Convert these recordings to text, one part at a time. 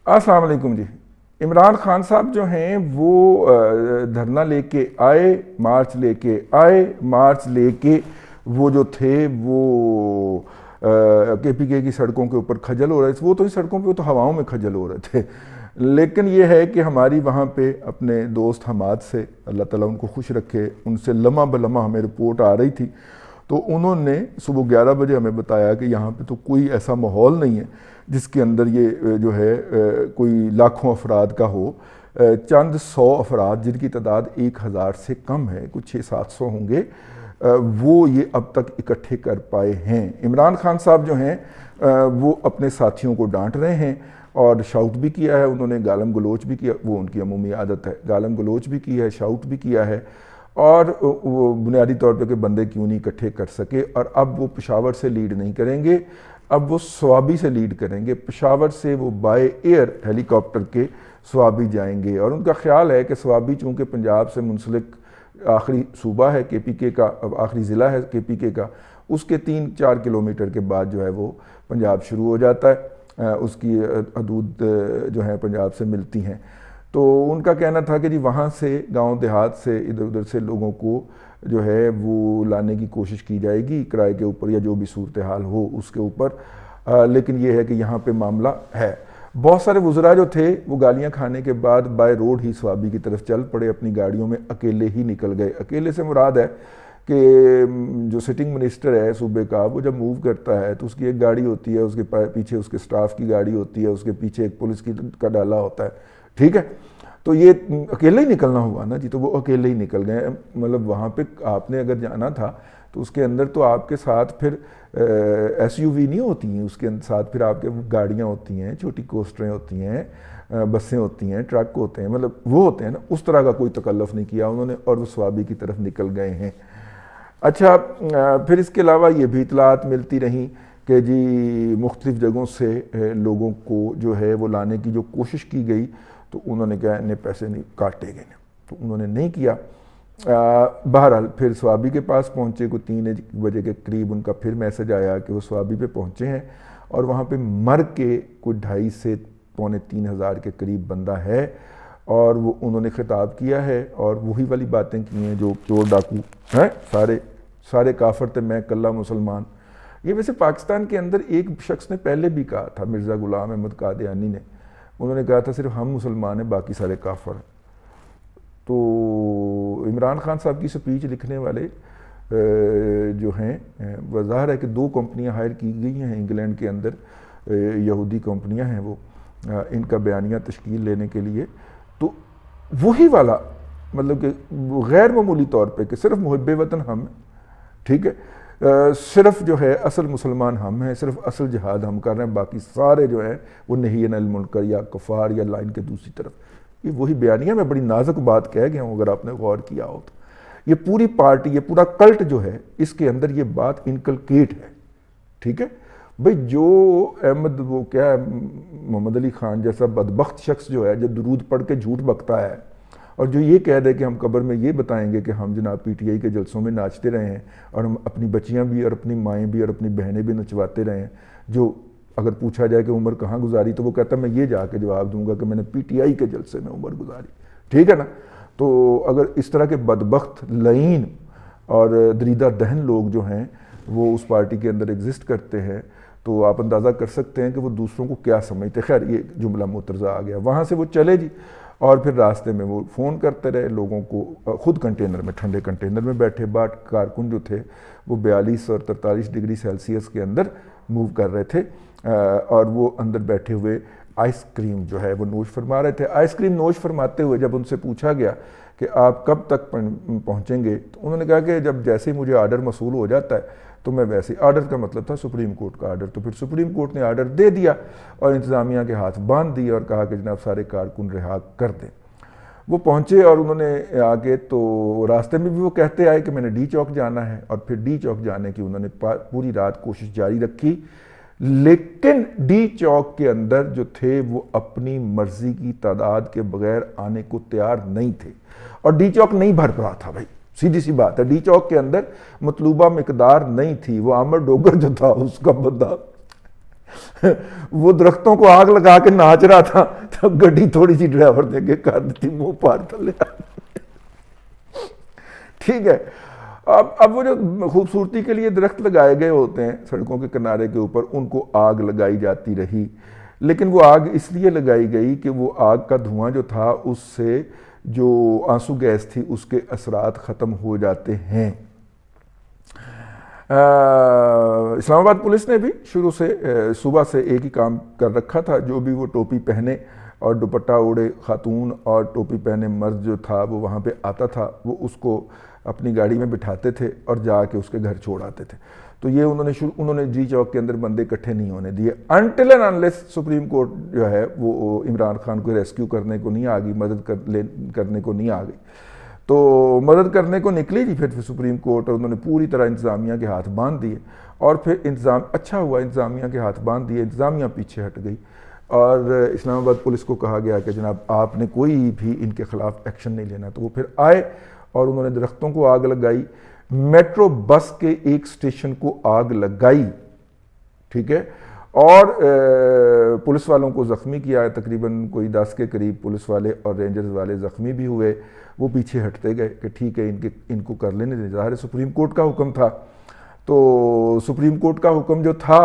السلام علیکم جی۔ عمران خان صاحب جو ہیں وہ دھرنا لے کے آئے، مارچ لے کے آئے، مارچ لے کے وہ جو تھے وہ کے پی کے کی سڑکوں کے اوپر کھجل ہو رہے تھے، وہ تو سڑکوں پہ تو ہواؤں میں کھجل ہو رہے تھے، لیکن یہ ہے کہ ہماری وہاں پہ اپنے دوست حماد سے، اللہ تعالیٰ ان کو خوش رکھے، ان سے لمحہ بلمحہ ہمیں رپورٹ آ رہی تھی، تو انہوں نے صبح 11 بجے ہمیں بتایا کہ یہاں پہ تو کوئی ایسا ماحول نہیں ہے جس کے اندر یہ جو ہے کوئی لاکھوں افراد کا ہو، چند سو افراد جن کی تعداد 1000 سے کم ہے، کچھ 600-700 ہوں گے، وہ یہ اب تک اکٹھے کر پائے ہیں۔ عمران خان صاحب جو ہیں وہ اپنے ساتھیوں کو ڈانٹ رہے ہیں اور شاؤٹ بھی کیا ہے، انہوں نے گالم گلوچ بھی کیا، وہ ان کی عمومی عادت ہے، گالم گلوچ بھی کی ہے، شاؤٹ بھی کیا ہے، اور وہ بنیادی طور پہ کہ بندے کیوں نہیں اکٹھے کر سکے، اور اب وہ پشاور سے لیڈ نہیں کریں گے، اب وہ سوابی سے لیڈ کریں گے، پشاور سے وہ بائی ایئر ہیلی کاپٹر کے سوابی جائیں گے، اور ان کا خیال ہے کہ سوابی چونکہ پنجاب سے منسلک آخری صوبہ ہے کے پی کے کا، آخری ضلع ہے کے پی کے کا، اس کے 3-4 کلومیٹر کے بعد جو ہے وہ پنجاب شروع ہو جاتا ہے، اس کی حدود جو ہیں پنجاب سے ملتی ہیں، تو ان کا کہنا تھا کہ جی وہاں سے گاؤں دیہات سے ادھر ادھر سے لوگوں کو جو ہے وہ لانے کی کوشش کی جائے گی کرائے کے اوپر یا جو بھی صورتحال ہو اس کے اوپر، لیکن یہ ہے کہ یہاں پہ معاملہ ہے۔ بہت سارے وزراء جو تھے وہ گالیاں کھانے کے بعد بائی روڈ ہی سوابی کی طرف چل پڑے، اپنی گاڑیوں میں اکیلے ہی نکل گئے۔ اکیلے سے مراد ہے کہ جو سٹنگ منسٹر ہے صوبے کا، وہ جب موو کرتا ہے تو اس کی ایک گاڑی ہوتی ہے، اس کے پیچھے اس کے سٹاف کی گاڑی ہوتی ہے، اس کے پیچھے ایک پولیس کا ڈالا ہوتا ہے، ٹھیک ہے، تو یہ اکیلے ہی نکلنا ہوا نا جی، تو وہ اکیلے ہی نکل گئے۔ مطلب وہاں پہ آپ نے اگر جانا تھا تو اس کے اندر تو آپ کے ساتھ پھر ایس یو وی نہیں ہوتی ہیں، اس کے ساتھ پھر آپ کے گاڑیاں ہوتی ہیں، چھوٹی کوسٹریں ہوتی ہیں، بسیں ہوتی ہیں، ٹرک ہوتے ہیں، مطلب وہ ہوتے ہیں نا، اس طرح کا کوئی تکلف نہیں کیا انہوں نے، اور وہ سوابی کی طرف نکل گئے ہیں۔ اچھا، پھر اس کے علاوہ یہ بھی اطلاعات ملتی رہیں کہ جی مختلف جگہوں سے لوگوں کو جو ہے وہ لانے کی جو کوشش کی گئی، تو انہوں نے کہا انہیں پیسے نہیں کاٹے گئے، تو انہوں نے نہیں کیا۔ بہرحال پھر سوابی کے پاس پہنچے، کوئی 3 بجے کے قریب ان کا پھر میسج آیا کہ وہ سوابی پہ پہنچے ہیں، اور وہاں پہ مر کے کوئی 2.5 سے 3.25 ہزار کے قریب بندہ ہے، اور وہ انہوں نے خطاب کیا ہے اور وہی والی باتیں کی ہیں جو چور ڈاکو ہیں، سارے کافر تھے میں کلہ مسلمان۔ یہ ویسے پاکستان کے اندر ایک شخص نے پہلے بھی کہا تھا، مرزا غلام احمد قادیانی نے، انہوں نے کہا تھا صرف ہم مسلمان ہیں باقی سارے کافر ہیں۔ تو عمران خان صاحب کی سپیچ لکھنے والے جو ہیں، وہ ظاہر ہے کہ 2 کمپنیاں ہائر کی گئی ہیں انگلینڈ کے اندر، یہودی کمپنیاں ہیں وہ، ان کا بیانیہ تشکیل لینے کے لیے، تو وہی والا مطلب کہ غیر معمولی طور پہ کہ صرف محب وطن ہم ہیں، ٹھیک ہے، صرف جو ہے اصل مسلمان ہم ہیں، صرف اصل جہاد ہم کر رہے ہیں، باقی سارے جو ہیں وہ نہین عن المنکر یا کفار یا لائن کے دوسری طرف۔ یہ وہی بیانیہ، میں بڑی نازک بات کہہ گیا ہوں اگر آپ نے غور کیا ہو تو، یہ پوری پارٹی، یہ پورا کلٹ جو ہے اس کے اندر یہ بات انکلکیٹ ہے، ٹھیک ہے بھئی۔ جو احمد وہ کیا ہے، محمد علی خان جیسا بدبخت شخص جو ہے، جو درود پڑھ کے جھوٹ بکتا ہے اور جو یہ کہہ دے کہ ہم قبر میں یہ بتائیں گے کہ ہم جناب پی ٹی آئی کے جلسوں میں ناچتے رہے ہیں اور ہم اپنی بچیاں بھی اور اپنی مائیں بھی اور اپنی بہنیں بھی نچواتے رہے ہیں، جو اگر پوچھا جائے کہ عمر کہاں گزاری تو وہ کہتا ہے میں یہ جا کے جواب دوں گا کہ میں نے پی ٹی آئی کے جلسے میں عمر گزاری، ٹھیک ہے نا۔ تو اگر اس طرح کے بدبخت، لعین اور دریدہ دہن لوگ جو ہیں وہ اس پارٹی کے اندر ایگزسٹ کرتے ہیں، تو آپ اندازہ کر سکتے ہیں کہ وہ دوسروں کو کیا سمجھتے۔ خیر یہ جملہ مترجہ آ گیا، وہاں سے وہ چلے جی، اور پھر راستے میں وہ فون کرتے رہے لوگوں کو، خود کنٹینر میں، ٹھنڈے کنٹینر میں بیٹھے، بات کارکن جو تھے وہ 42 اور 43 ڈگری سیلسیس کے اندر موو کر رہے تھے، اور وہ اندر بیٹھے ہوئے آئس کریم جو ہے وہ نوش فرما رہے تھے۔ آئس کریم نوش فرماتے ہوئے جب ان سے پوچھا گیا کہ آپ کب تک پہنچیں گے، تو انہوں نے کہا کہ جب جیسے ہی مجھے آرڈر موصول ہو جاتا ہے تو میں ویسے، آرڈر کا مطلب تھا سپریم کورٹ کا آرڈر، تو پھر سپریم کورٹ نے آرڈر دے دیا اور انتظامیہ کے ہاتھ باندھ دیے اور کہا کہ جناب سارے کارکن رہا کر دیں۔ وہ پہنچے اور انہوں نے آگے تو راستے میں بھی وہ کہتے آئے کہ میں نے ڈی چوک جانا ہے، اور پھر ڈی چوک جانے کی انہوں نے پوری رات کوشش جاری رکھی، لیکن ڈی چوک کے اندر جو تھے وہ اپنی مرضی کی تعداد کے بغیر آنے کو تیار نہیں تھے، اور ڈی چوک نہیں بھر رہا تھا بھائی، سیدھی سی بات ہے، ڈی چوک کے اندر مطلوبہ مقدار نہیں تھی۔ وہ عامر ڈوگر جو تھا اس کا بندہ وہ درختوں کو آگ لگا کے ناچ رہا تھا تو گڈی تھوڑی سی ڈرائیور نے کے کر دیتی منہ پار تھلے. ٹھیک ہے. اب وہ جو خوبصورتی کے لیے درخت لگائے گئے ہوتے ہیں سڑکوں کے کنارے کے اوپر، ان کو آگ لگائی جاتی رہی، لیکن وہ آگ اس لیے لگائی گئی کہ وہ آگ کا دھواں جو تھا اس سے جو آنسو گیس تھی اس کے اثرات ختم ہو جاتے ہیں. اسلام آباد پولیس نے بھی شروع سے صبح سے ایک ہی کام کر رکھا تھا، جو بھی وہ ٹوپی پہنے اور دوپٹہ اوڑے خاتون اور ٹوپی پہنے مرد جو تھا وہ وہاں پہ آتا تھا، وہ اس کو اپنی گاڑی میں بٹھاتے تھے اور جا کے اس کے گھر چھوڑ آتے تھے. تو یہ انہوں نے جی چوک کے اندر بندے اکٹھے نہیں ہونے دیے until and unless supreme court جو ہے وہ عمران خان کو ریسکیو کرنے کو نہیں آ گئی، مدد کرنے کو نہیں آ گئی. تو مدد کرنے کو نکلی جی پھر سپریم کورٹ، اور انہوں نے پوری طرح انتظامیہ کے ہاتھ باندھ دیے. اور پھر اچھا ہوا انتظامیہ کے ہاتھ باندھ دیے، انتظامیہ پیچھے ہٹ گئی اور اسلام آباد پولیس کو کہا گیا کہ جناب آپ نے کوئی بھی ان کے خلاف ایکشن نہیں لینا. تو وہ پھر آئے اور انہوں نے درختوں کو آگ لگائی، میٹرو بس کے ایک سٹیشن کو آگ لگائی. ٹھیک ہے. اور پولیس والوں کو زخمی کیا، تقریباً کوئی 10 کے قریب پولیس والے اور رینجرز والے زخمی بھی ہوئے. وہ پیچھے ہٹتے گئے کہ ٹھیک ہے ان کو کر لینے دیں. ظاہر سپریم کورٹ کا حکم تھا، تو سپریم کورٹ کا حکم جو تھا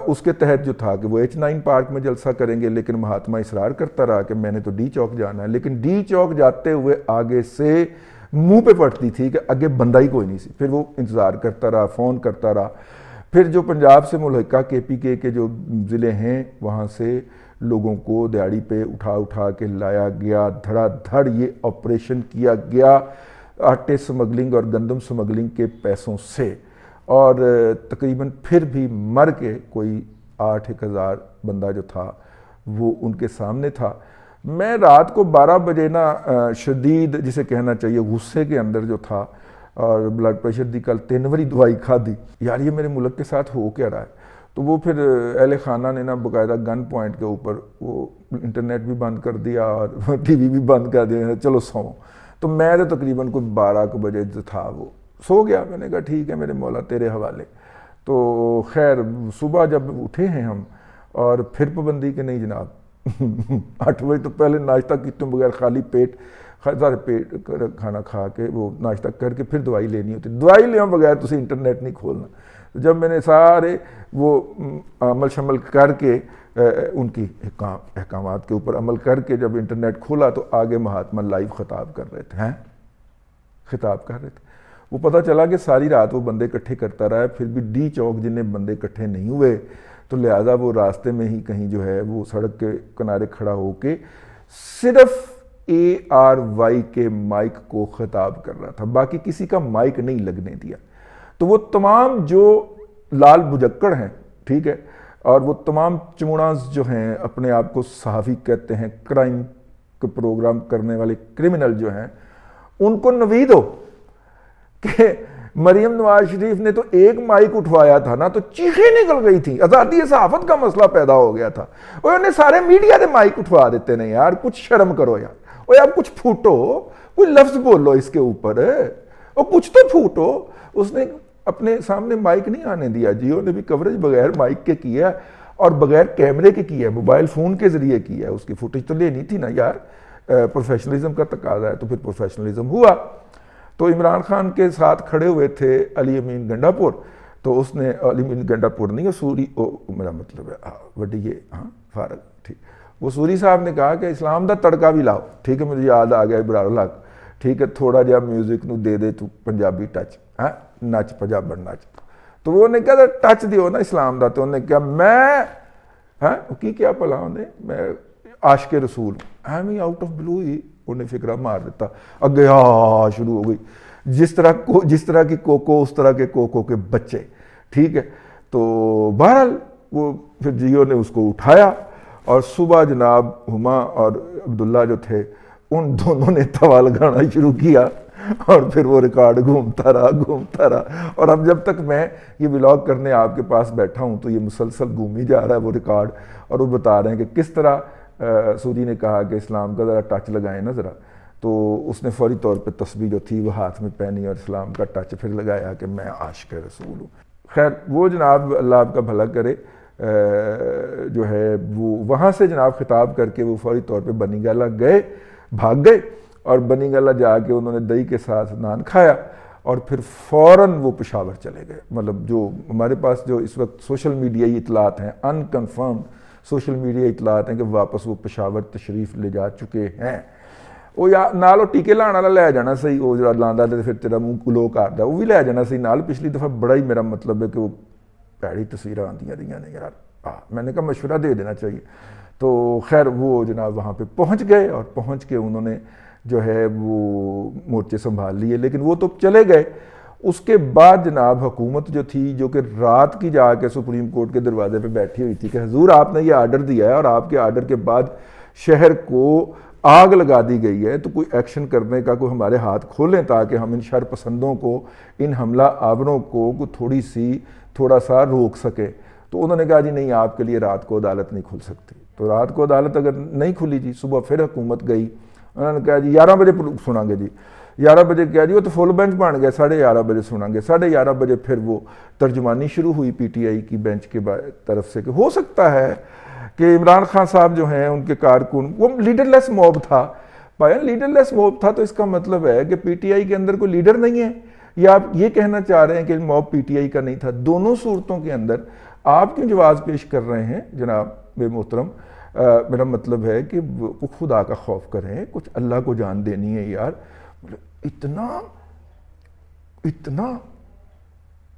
اس کے تحت جو تھا کہ وہ H9 پارک میں جلسہ کریں گے، لیکن مہاتما اصرار کرتا رہا کہ میں نے تو ڈی چوک جانا ہے. لیکن ڈی چوک جاتے ہوئے آگے سے منہ پہ پڑتی تھی کہ آگے بندہ ہی کوئی نہیں سی. پھر وہ انتظار کرتا رہا، فون کرتا رہا. پھر جو پنجاب سے ملحقہ KPK کے جو ضلع ہیں وہاں سے لوگوں کو دیہڑی پہ اٹھا کے لایا گیا، دھڑا دھڑ یہ آپریشن کیا گیا آٹے سمگلنگ اور گندم سمگلنگ کے پیسوں سے. اور تقریباً پھر بھی مر کے کوئی 8,000 بندہ جو تھا وہ ان کے سامنے تھا. میں رات کو 12 بجے نا شدید جسے کہنا چاہیے غصے کے اندر جو تھا، اور بلڈ پریشر دی کل 3 واری دوائی کھا دی، یار یہ میرے ملک کے ساتھ ہو کیا رہا ہے. تو وہ پھر اہل خانہ نے نا باقاعدہ گن پوائنٹ کے اوپر وہ انٹرنیٹ بھی بند کر دیا اور ٹی وی بھی بند کر دیا، چلو سو. تو میں تو تقریباً کوئی 12 بجے جو تھا وہ سو گیا. میں نے کہا ٹھیک ہے میرے مولا تیرے حوالے. تو خیر صبح جب اٹھے ہیں ہم، اور پھر پابندی کہ نہیں جناب 8 بجے تو پہلے ناشتہ کیتے بغیر خالی پیٹ سارے پیٹ کھانا کھا کے وہ ناشتہ کر کے پھر دوائی لینی ہوتی. دوائی لے بغیر تسی انٹرنیٹ نہیں کھولنا. جب میں نے سارے وہ عمل شمل کر کے ان کی احکامات کے اوپر عمل کر کے جب انٹرنیٹ کھولا تو آگے مہاتما لائیو خطاب کر رہے تھے. خطاب کر رہے تھے. وہ پتہ چلا کہ ساری رات وہ بندے اکٹھے کرتا رہا ہے، پھر بھی ڈی چوک جنہیں بندے اکٹھے نہیں ہوئے، تو لہٰذا وہ راستے میں ہی کہیں جو ہے وہ سڑک کے کنارے کھڑا ہو کے صرف ARY کے مائک کو خطاب کر رہا تھا، باقی کسی کا مائک نہیں لگنے دیا. تو وہ تمام جو لال بجکڑ ہیں، ٹھیک ہے، اور وہ تمام چمڑاز جو ہیں اپنے آپ کو صحافی کہتے ہیں، کرائم کے پروگرام کرنے والے کرمنل جو ہیں، ان کو نوید ہو کہ مریم نواز شریف نے تو ایک مائک اٹھوایا تھا نا تو چیخیں نکل گئی تھی، آزادی صحافت کا مسئلہ پیدا ہو گیا تھا. اور انہیں سارے میڈیا دے مائک اٹھوا دیتے ہیں یار، کچھ شرم کرو یار، اور یار کچھ پھوٹو، کوئی لفظ بولو اس کے اوپر، اور کچھ تو پھوٹو. اس نے اپنے سامنے مائک نہیں آنے دیا. جیو نے بھی کوریج بغیر مائک کے کیا اور بغیر کیمرے کے کیا ہے، موبائل فون کے ذریعے کیا ہے. اس کی فوٹیج تو لینی تھی نا یار، پروفیشنلزم کا تقاضا ہے. تو پھر پروفیشنلزم ہوا. تو عمران خان کے ساتھ کھڑے ہوئے تھے علی امین گنڈا پور. تو اس نے علی امین گنڈا پور نہیں، سوری میرا مطلب ہے وڈی یہ فارغ، ٹھیک. وہ سوری صاحب نے کہا کہ اسلام دا تڑکا بھی لاؤ. ٹھیک ہے، مجھے یاد آ گیا ابرار الحق. ٹھیک ہے، تھوڑا جہا میوزک نو دے دے تو پنجابی ٹچ، نچ پنجابن نچ. تو وہ نے کہا ٹچ دیو نا اسلام دا. تو انہوں نے کہا میں کی کیا پلا انہیں، میں عاشق رسول ہوں. ہی آؤٹ آف بلو ہی انہیں فکرہ مار دیتا. اگے شروع ہو گئی، جس طرح کی کوکو اس طرح کے کوکو کے بچے. ٹھیک ہے. تو بہرحال وہ پھر جیو نے اس کو اٹھایا، اور صبح جناب ہما اور عبداللہ جو تھے ان دونوں نے توا لگانا شروع کیا، اور پھر وہ ریکارڈ گھومتا رہا. اور اب جب تک میں یہ ولاگ کرنے آپ کے پاس بیٹھا ہوں تو یہ مسلسل گھوم ہی جا رہا ہے وہ ریکارڈ. اور وہ بتا رہے ہیں کہ کس طرح سوری نے کہا کہ اسلام کا ذرا ٹچ لگائیں نا ذرا. تو اس نے فوری طور پہ تسبیح جو تھی وہ ہاتھ میں پہنی اور اسلام کا ٹچ پھر لگایا کہ میں عاشق رسول ہوں. خیر وہ جناب اللہ آپ کا بھلا کرے. جو ہے وہ وہاں سے جناب خطاب کر کے وہ فوری طور پہ بنی گالہ گئے، بھاگ گئے، اور بنی گالہ جا کے انہوں نے دہی کے ساتھ نان کھایا اور پھر فوراً وہ پشاور چلے گئے. مطلب جو ہمارے پاس جو اس وقت سوشل میڈیائی اطلاعات ہیں، ان کنفرمڈ سوشل میڈیا اطلاعات ہیں کہ واپس وہ پشاور تشریف لے جا چکے ہیں. وہ یا نال ٹیکے لانے والا لے جانا صحیح، وہ جڑا لاندہ تے پھر تیرا منہ کلو کردا وہ بھی لے جانا صحیح نال. پچھلی دفعہ بڑا ہی میرا مطلب ہے کہ وہ پیڑی تصویراں آندیاں رہیاں نے یار، میں نے کہا مشورہ دے دینا چاہیے. تو خیر وہ جناب وہاں پہ پہنچ گئے اور پہنچ کے انہوں نے جو ہے وہ مورچے سنبھال لیے، لیکن وہ تو چلے گئے. اس کے بعد جناب حکومت جو تھی، جو کہ رات کی جا کے سپریم کورٹ کے دروازے پہ بیٹھی ہوئی تھی کہ حضور آپ نے یہ آرڈر دیا ہے اور آپ کے آرڈر کے بعد شہر کو آگ لگا دی گئی ہے، تو کوئی ایکشن کرنے کا کوئی ہمارے ہاتھ کھولیں تاکہ ہم ان شر پسندوں کو، ان حملہ آوروں کو تھوڑا سا روک سکے. تو انہوں نے کہا جی نہیں، آپ کے لیے رات کو عدالت نہیں کھل سکتی. تو رات کو عدالت اگر نہیں کھلی جی، صبح پھر حکومت گئی، انہوں نے کہا جی 11 بجے سنیں گے. جی 11 بجے کیا جی، وہ تو فل بینچ بن گیا، 11:30 بجے سنیں گے. 11:30 بجے پھر وہ ترجمانی شروع ہوئی پی ٹی آئی کی بینچ کے طرف سے کہ ہو سکتا ہے کہ عمران خان صاحب جو ہیں ان کے کارکن، وہ لیڈر لیس موب تھا. بھائی لیڈر لیس موب تھا تو اس کا مطلب ہے کہ پی ٹی آئی کے اندر کوئی لیڈر نہیں ہے، یا آپ یہ کہنا چاہ رہے ہیں کہ موب پی ٹی آئی کا نہیں تھا؟ دونوں صورتوں کے اندر آپ کیوں جواز پیش کر رہے ہیں جناب بے محترم؟ میرا مطلب ہے کہ خدا کا خوف کریں، کچھ اللہ کو جان دینی ہے یار. اتنا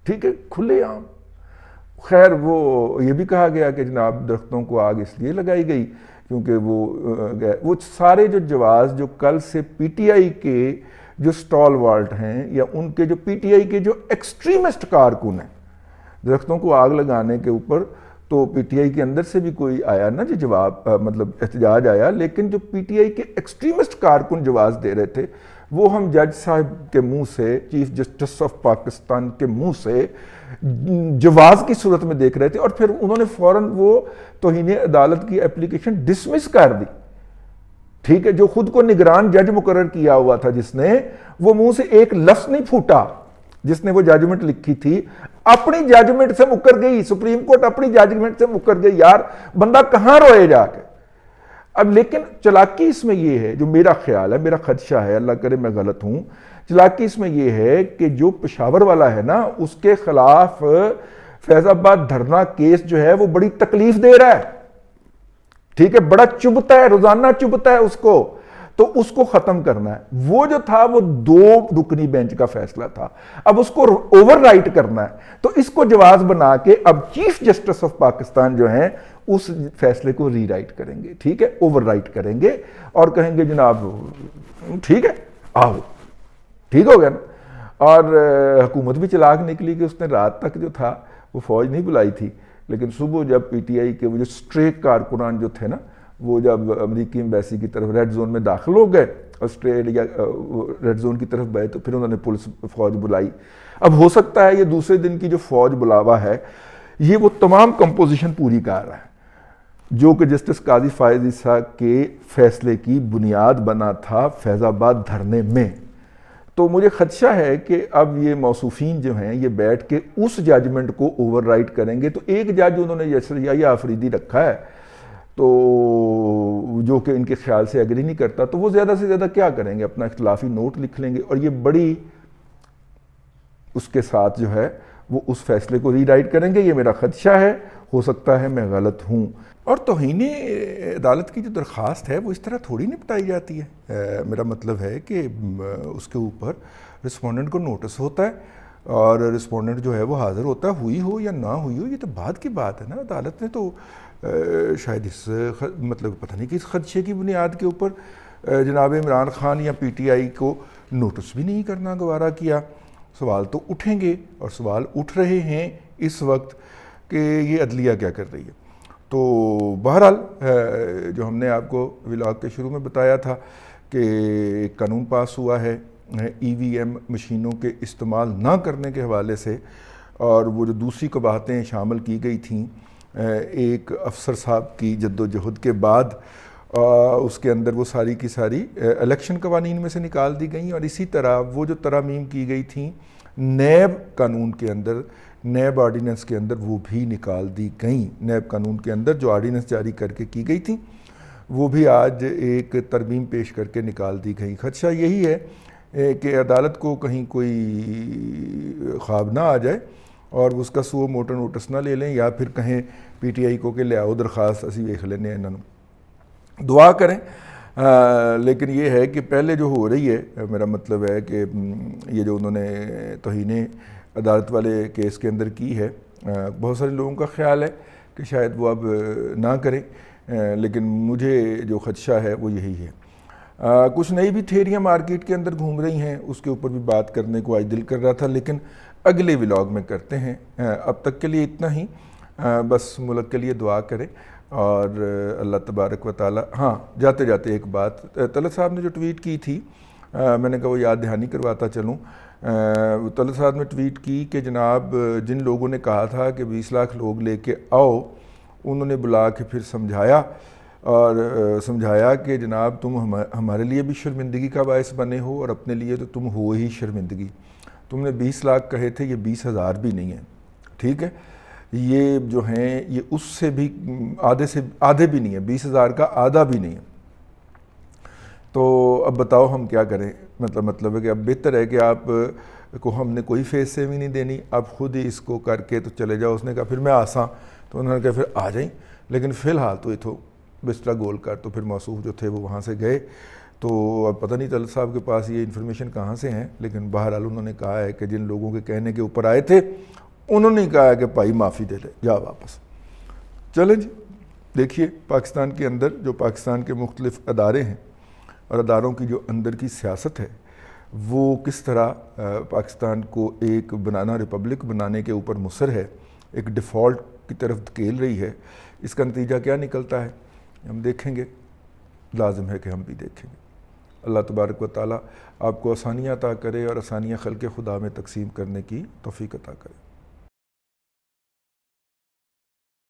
ٹھیک ہے کھلے عام. خیر وہ یہ بھی کہا گیا کہ جناب درختوں کو آگ اس لیے لگائی گئی کیونکہ وہ سارے جو جواز جو کل سے پی ٹی آئی کے جو سٹال والٹ ہیں یا ان کے جو پی ٹی آئی کے جو ایکسٹریمسٹ کارکن ہیں، درختوں کو آگ لگانے کے اوپر تو پی ٹی آئی کے اندر سے بھی کوئی آیا نا جی جواب، مطلب احتجاج آیا، لیکن جو پی ٹی آئی کے ایکسٹریمسٹ کارکن جواز دے رہے تھے وہ ہم جج صاحب کے منہ سے، چیف جسٹس آف پاکستان کے منہ سے جواز کی صورت میں دیکھ رہے تھے، اور پھر انہوں نے فوراً وہ توہین عدالت کی اپلیکیشن ڈسمس کر دی. ٹھیک ہے، جو خود کو نگران جج مقرر کیا ہوا تھا، جس نے وہ منہ سے ایک لفظ نہیں پھوٹا، جس نے وہ ججمنٹ لکھی تھی، اپنی ججمنٹ سے مکر گئی. سپریم کورٹ اپنی ججمنٹ سے مکر گئی. یار بندہ کہاں روئے جا کے؟ اب لیکن چلاکی اس میں یہ ہے، جو میرا خیال ہے، میرا خدشہ ہے، اللہ کرے میں غلط ہوں، چلاکی اس میں یہ ہے کہ جو پشاور والا ہے نا، اس کے خلاف فیض آباد دھرنا کیس جو ہے وہ بڑی تکلیف دے رہا ہے. ٹھیک ہے، بڑا چبھتا ہے، روزانہ چبھتا ہے اس کو، تو اس کو ختم کرنا ہے. وہ جو تھا وہ 2 رکنی بینچ کا فیصلہ تھا، اب اس کو اوور رائٹ کرنا ہے. تو اس کو جواز بنا کے اب چیف جسٹس آف پاکستان جو ہیں اس فیصلے کو ری رائٹ کریں گے. ٹھیک ہے، اوور رائٹ کریں گے اور کہیں گے جناب ٹھیک ہے آؤ، ٹھیک ہو گیا نا. اور حکومت بھی چلاک نکلی کہ اس نے رات تک جو تھا وہ فوج نہیں بلائی تھی، لیکن صبح جب پی ٹی آئی کے وہ جو اسٹریٹ کارکنان جو تھے نا، وہ جب امریکی ایمبیسی کی طرف ریڈ زون میں داخل ہو گئے اور اسٹریٹ یا ریڈ زون کی طرف گئے، تو پھر انہوں نے پولیس فوج بلائی. اب ہو سکتا ہے یہ دوسرے دن کی جو فوج بلاوا ہے یہ وہ تمام کمپوزیشن پوری کر رہا ہے جو کہ جسٹس قاضی فائز عیسیٰ کے فیصلے کی بنیاد بنا تھا فیض آباد دھرنے میں. تو مجھے خدشہ ہے کہ اب یہ موصوفین جو ہیں یہ بیٹھ کے اس ججمنٹ کو اوور رائٹ کریں گے. تو ایک جج انہوں نے یسریہ آفریدی رکھا ہے تو جو کہ ان کے خیال سے ایگری نہیں کرتا، تو وہ زیادہ سے زیادہ کیا کریں گے، اپنا اختلافی نوٹ لکھ لیں گے اور یہ بڑی اس کے ساتھ جو ہے وہ اس فیصلے کو ری رائٹ کریں گے. یہ میرا خدشہ ہے، ہو سکتا ہے میں غلط ہوں. اور توہین عدالت کی جو درخواست ہے وہ اس طرح تھوڑی نپٹائی جاتی ہے. میرا مطلب ہے کہ اس کے اوپر رسپونڈنٹ کو نوٹس ہوتا ہے اور رسپونڈنٹ جو ہے وہ حاضر ہوتا ہے، ہوئی ہو یا نہ ہوئی ہو یہ تو بعد کی بات ہے نا. عدالت نے تو شاید اس مطلب پتہ نہیں کہ اس خدشے کی بنیاد کے اوپر جناب عمران خان یا پی ٹی آئی کو نوٹس بھی نہیں کرنا گوارا کیا. سوال تو اٹھیں گے اور سوال اٹھ رہے ہیں اس وقت کہ یہ عدلیہ کیا کر رہی ہے. تو بہرحال جو ہم نے آپ کو ولاگ کے شروع میں بتایا تھا کہ ایک قانون پاس ہوا ہے ای وی ایم مشینوں کے استعمال نہ کرنے کے حوالے سے، اور وہ جو دوسری قباحتیں شامل کی گئی تھیں ایک افسر صاحب کی جد و جہد کے بعد، اس کے اندر وہ ساری کی ساری الیکشن قوانین میں سے نکال دی گئیں. اور اسی طرح وہ جو ترامیم کی گئی تھیں نیب قانون کے اندر، نیب آرڈیننس کے اندر وہ بھی نکال دی گئیں. نیب قانون کے اندر جو آرڈیننس جاری کر کے کی گئی تھیں وہ بھی آج ایک ترمیم پیش کر کے نکال دی گئیں. خدشہ یہی ہے کہ عدالت کو کہیں کوئی خواب نہ آ جائے اور اس کا سو موٹر نوٹس نہ لے لیں, یا پھر کہیں پی ٹی آئی کو کہ لیاؤ درخواست اسی ویکھ لینے انہوں دعا کریں. لیکن یہ ہے کہ پہلے جو ہو رہی ہے, میرا مطلب ہے کہ یہ جو انہوں نے توہین عدالت والے کیس کے اندر کی ہے, بہت سارے لوگوں کا خیال ہے کہ شاید وہ اب نہ کریں, لیکن مجھے جو خدشہ ہے وہ یہی ہے. کچھ نئی بھی تھیریاں مارکیٹ کے اندر گھوم رہی ہیں, اس کے اوپر بھی بات کرنے کو آج دل کر رہا تھا, لیکن اگلے ولاگ میں کرتے ہیں. اب تک کے لیے اتنا ہی. بس ملک کے لیے دعا کریں اور اللہ تبارک و تعالی. ہاں, جاتے جاتے ایک بات, طلعت صاحب نے جو ٹویٹ کی تھی, میں نے کہا وہ یاد دہانی کرواتا چلوں. طلعت صاحب نے ٹویٹ کی کہ جناب جن لوگوں نے کہا تھا کہ 20 لاکھ لوگ لے کے آؤ, انہوں نے بلا کے پھر سمجھایا کہ جناب تم ہمارے لیے بھی شرمندگی کا باعث بنے ہو اور اپنے لیے تو تم ہو ہی شرمندگی. تم نے 20 لاکھ کہے تھے, یہ 20,000 بھی نہیں ہیں, ٹھیک ہے. یہ جو ہیں یہ اس سے بھی آدھے بھی نہیں ہیں, 20,000 کا آدھا بھی نہیں ہے. تو اب بتاؤ ہم کیا کریں. مطلب ہے کہ اب بہتر ہے کہ آپ کو ہم نے کوئی فیس سیونگ نہیں دینی, آپ خود ہی اس کو کر کے تو چلے جاؤ. اس نے کہا پھر میں آساں, تو انہوں نے کہا پھر آ جائیں, لیکن فی الحال تو یہ تو بستر گول کر. تو پھر موصوف جو تھے وہ وہاں سے گئے. تو اب پتہ نہیں طلعت صاحب کے پاس یہ انفارمیشن کہاں سے ہیں, لیکن بہرحال انہوں نے کہا ہے کہ جن لوگوں کے کہنے کے اوپر آئے تھے انہوں نے کہا ہے کہ بھائی معافی دے لے, جا واپس. چلیں جی, دیکھیے پاکستان کے اندر جو پاکستان کے مختلف ادارے ہیں اور اداروں کی جو اندر کی سیاست ہے وہ کس طرح پاکستان کو ایک بنانا ریپبلک بنانے کے اوپر مصر ہے, ایک ڈیفالٹ کی طرف دھکیل رہی ہے. اس کا نتیجہ کیا نکلتا ہے ہم دیکھیں گے, لازم ہے کہ ہم بھی دیکھیں گے. اللہ تبارک و تعالیٰ آپ کو آسانیاں عطا کرے اور آسانیاں خلق خدا میں تقسیم کرنے کی توفیق عطا کرے.